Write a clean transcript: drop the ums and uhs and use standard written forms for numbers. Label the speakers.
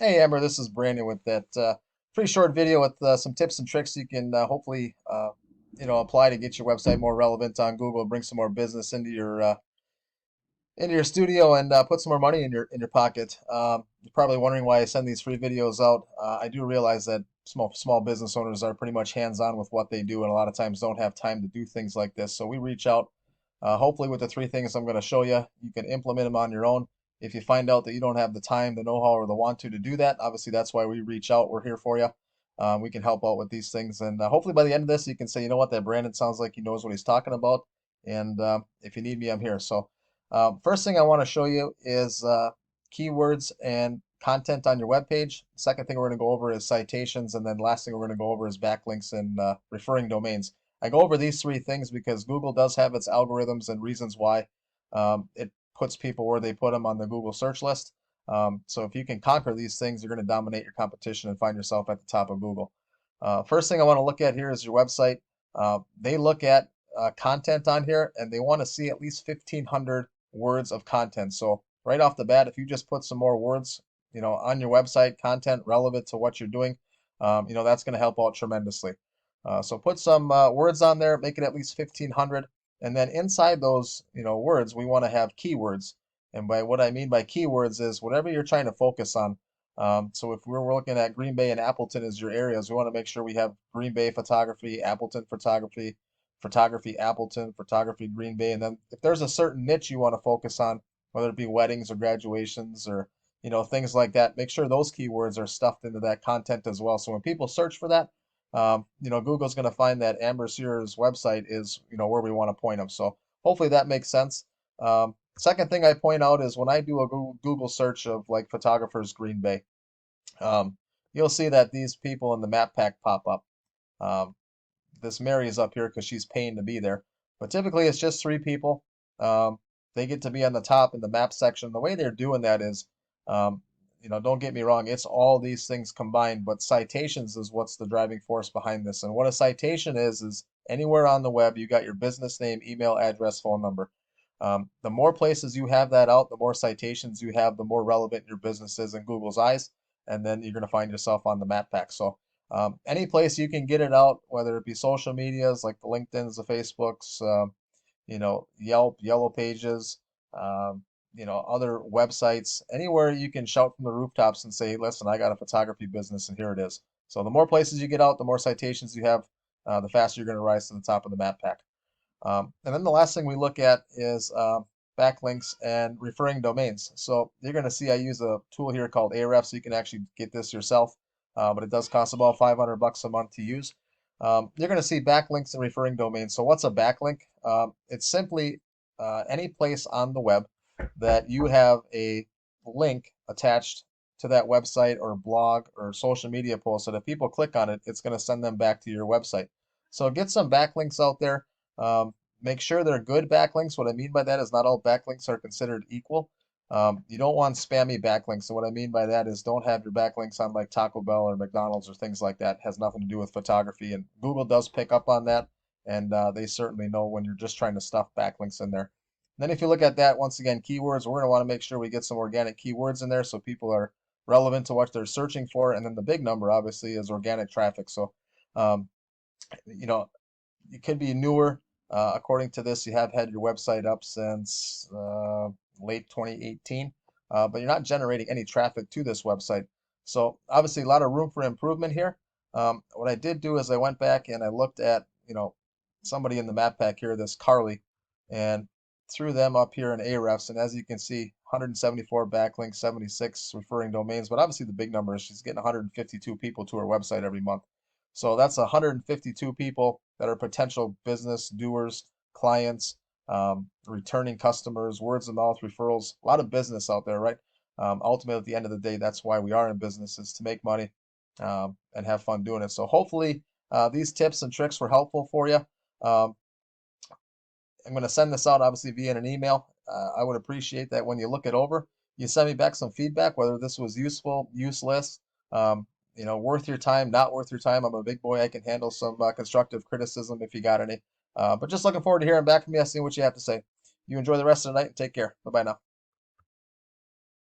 Speaker 1: Hey Amber, this is Brandon with that pretty short video with some tips and tricks you can hopefully apply to get your website more relevant on Google, bring some more business into your studio, and put some more money in your pocket. You're probably wondering why I send these free videos out. I do realize that small business owners are pretty much hands-on with what they do, and a lot of times don't have time to do things like this. So we reach out, hopefully with the three things I'm going to show you. You can implement them on your own. If you find out that you don't have the time, the know-how, or the want to do that, obviously that's why we reach out. We're here for you. We can help out with these things, and hopefully by the end of this, you can say, you know what, that Brandon sounds like he knows what he's talking about. And if you need me, I'm here. So. First thing I want to show you is keywords and content on your web page. Second thing we're going to go over is citations, and then last thing we're going to go over is backlinks and referring domains. I go over these three things because Google does have its algorithms and reasons why it puts people where they put them on the Google search list. So if you can conquer these things, you're going to dominate your competition and find yourself at the top of Google. First thing I want to look at here is your website. They look at content on here and they want to see at least 1,500 words of content. So right off the bat, if you just put some more words, on your website, content relevant to what you're doing, that's going to help out tremendously. So put some words on there, make it at least 1,500, and then inside those, words, we want to have keywords. And by what I mean by keywords is whatever you're trying to focus on. So if we're looking at Green Bay and Appleton as your areas, we want to make sure we have Green Bay photography, Appleton photography, photography Appleton, photography Green Bay, and then if there's a certain niche you want to focus on, whether it be weddings or graduations or things like that, make sure those keywords are stuffed into that content as well. So when people search for that, Google's going to find that Amber Searer's website is where we want to point them. So hopefully that makes sense. Second thing I point out is when I do a Google search of like photographers Green Bay, um, you'll see that these people in the map pack pop up. Um, this Mary is up here because she's paying to be there. But typically it's just three people. Um, they get to be on the top in the map section. The way they're doing that is, um, don't get me wrong, it's all these things combined, but citations is what's the driving force behind this. And what a citation is anywhere on the web, you got your business name, email address, phone number. The more places you have that out, the more citations you have, the more relevant your business is in Google's eyes, and then you're going to find yourself on the map pack. So any place you can get it out, whether it be social medias like the LinkedIn's, the Facebooks, Yelp, Yellow Pages, other websites, anywhere you can shout from the rooftops and say, listen, I got a photography business and here it is. So the more places you get out, the more citations you have, the faster you're going to rise to the top of the map pack. And then the last thing we look at is backlinks and referring domains. So you're going to see I use a tool here called Ahrefs, so you can actually get this yourself, but it does cost about 500 bucks a month to use. You're going to see backlinks and referring domains. So what's a backlink? It's simply any place on the web that you have a link attached to that website or blog or social media post, so that if people click on it, it's going to send them back to your website. So get some backlinks out there. Make sure they're good backlinks. What I mean by that is not all backlinks are considered equal. You don't want spammy backlinks. So what I mean by that is don't have your backlinks on like Taco Bell or McDonald's or things like that. It has nothing to do with photography. And Google does pick up on that. And they certainly know when you're just trying to stuff backlinks in there. And then if you look at that, once again, keywords, we're going to want to make sure we get some organic keywords in there so people are relevant to what they're searching for. And then the big number, obviously, is organic traffic. So, um, you know, it could be newer. According to this, you have had your website up since late 2018, but you're not generating any traffic to this website. So obviously a lot of room for improvement here. What I did do is I went back and I looked at, somebody in the map pack here, this Carly, and threw them up here in Ahrefs. And as you can see, 174 backlinks, 76 referring domains, but obviously the big number is she's getting 152 people to her website every month. So that's 152 people that are potential business doers, clients, returning customers, words of mouth referrals, a lot of business out there, right? Ultimately, at the end of the day, that's why we are in business, is to make money and have fun doing it. So hopefully these tips and tricks were helpful for you. Um, I'm going to send this out obviously via an email. I would appreciate that when you look it over, you send me back some feedback, whether this was useful, useless, worth your time, not worth your time. I'm a big boy. I can handle some constructive criticism if you got any. But just looking forward to hearing back from you, seeing what you have to say. You enjoy the rest of the night and take care. Bye bye now.